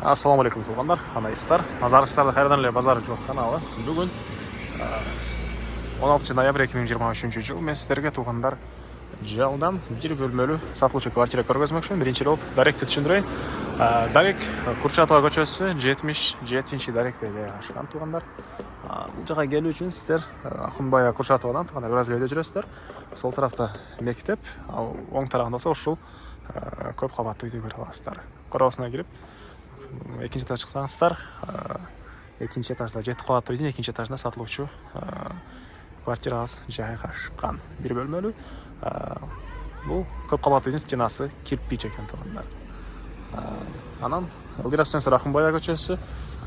Ассаламу алейкум туугандар, канайсыздар. Назарыңыздарда кайрадан эле базар жок каналы. Бүгүн 16 ноябрь 2023 жыл мен сиздерге туугандар жалдан бир бөлмөлүү сатылуучу квартира көргөзмөкчүмүн. Биринчи болуп даректи түшүндүрөйүн. Дарек Курчатова көчөсү 77-даректе жайгашкан туугандар. Бул жака келүү үчүн сиздер Акунбай Курчатовадан туугандар бир аз эле өйдө жүрөсүздөр. Сол тарафта мектеп, ал оң тарабында болсо ушул көп кабаттуу үйдү көрө аласыздар. Короосуна кирип экинчи этажга чыксаңыздар, экинчи этажда 7 кабаттуу үйдүн экинчи этажында сатылуучу квартирабыз жайгашкан. Бир бөлмөлүү. Бул көп кабаттуу үйдүн стенасы кирпич экен туугандар. Анан ылдыйрасыңыздар Акунбай көчөсү,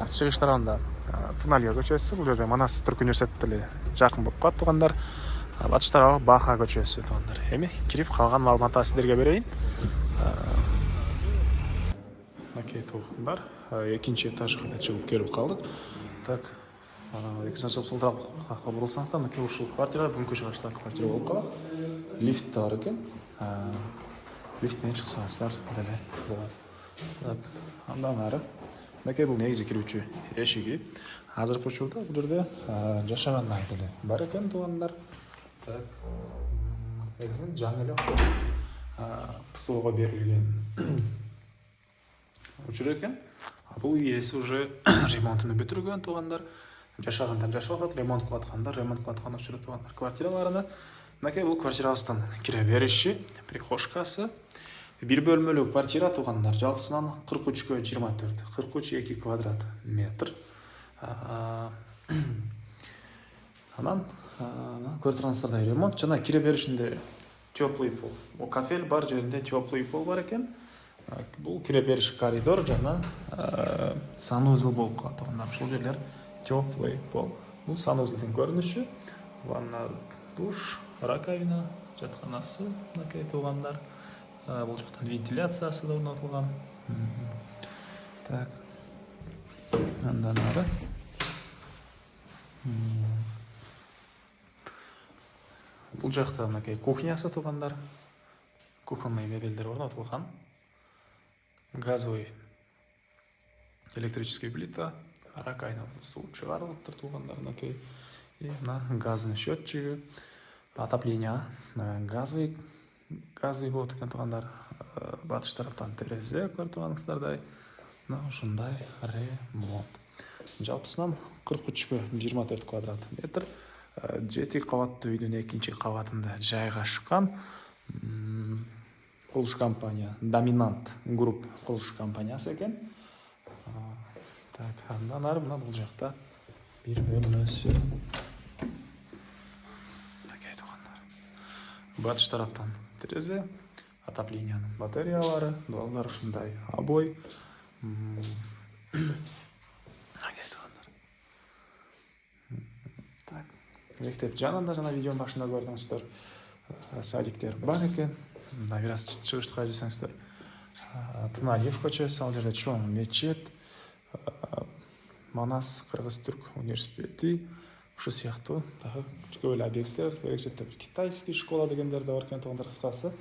чыгыш тарабында Туналия көчөсү, бул жерде Манас Түрк университети деле жакын болуп калат туугандар. Батыш тарабы Баха көчөсү туугандар. Эми кирип калган маалыматты сиздерге берейин. Окей, туугандар, экинчи этажга чыгып келип калдык. Так, экинчи этажга сол тарапка бурулсаңыздар, мынакей ушул квартира бүгүнкү чыгыштагы квартира болуп калат. Лифт бар экен. Лифт менен чыксаңыздар деле болот. Так, андан ары мынакей бул негизи кирүүчү эшиги. Азыркы учурда бул жерде жашагандар деле бар экен туугандар. Так, негизинен жаңы эле кысууга берилген учур экен. Бул ээси уже ремонтун бүтүргөн туугандар. Жашагандар жашап атат, ремонт кылып аткан учур туугандар. Квартираларына мынакей бул квартирабыздын кире бериши, прихожкасы. Бир бөлмөлүү квартира туугандар. Жалпысынан 43 × 24, 43 2 квадрат метр. Анан көрүп тургансыздардай ремонт жана кире беришинде теплый пол. Кафель бар жеринде теплый пол бар экен. Бул кире бериш коридор жана санузел болуп калат туугандар. Ушул жерлер теплый пол. Бул санузелдин көрүнүшү. Ванна, душ, раковина, жатканасы мынакей туугандар. Бул жактан вентиляциясы да орнотулган. Так. Андан ары бул жакта мынакей кухнясы туугандар. Кухонный мебелдер орнотулган. Газовый электрический плита, раковина суу чыгарылыптыр туугандар мынакей. И мына газдын счетчиги, отопление газовый болот экен туугандар. Батыш тараптан терезе көрүп тургансыздардай. Мына ушундай ремонт. Жалпысынан 43 × 24 квадрат метр. 7 кабаттуу үйдүн экинчи кабатында жайгашкан. Курулуш компания Доминант Групп курулуш компаниясы экен. Так, андан ары мына бул жакта бир бөлмөсү. Такей туугандар. Батыш тараптан терезе, отоплениянын батареялары, доллар ушундай обой. Такей туугандар. Так, мектеп жанында жана видеонун башында көрдүңүздөр. Садиктер бар экен. Бир аз чыгыштыка жүрсөңүздөр. Туналиев көчөсү, ал жерде чоң мечет, Манас Кыргыз-Түрк университети, ушу сыяктуу дагы көп эле объекттер, жерде китайский школа дегендер да бар экен туугандар. Кыскасы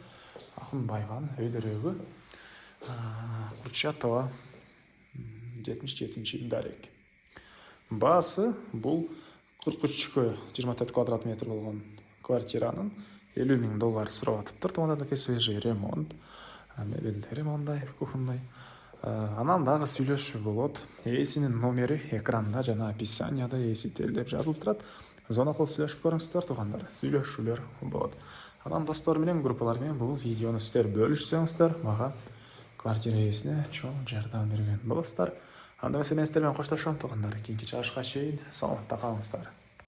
Акунбайган өйдөрөгү Курчатова 77-дарек. Баасы бул 43 × 24 квадрат метр болгон квартиранын $50 000 сурап атыптыр туугандар. Свежий ремонт, мебелдери мондай, кухонный. Анан дагы сүйлөшүү болот. Ээсинин номери экранда жана описанияда ээсител деп жазылып турат. Зона кылып сүйлөшүп көрүңүздөр туугандар. Сүйлөшүүлөр болот. Анан достор менен, группалар менен бул видеону сиздер бөлүшсөңүздөр, мага квартира ээсине чоң жардам берген болосуздар. Анда эмесе мен сиздер менен коштошом туугандар. Кийинки чыгышка чейин саламатта калыңыздар.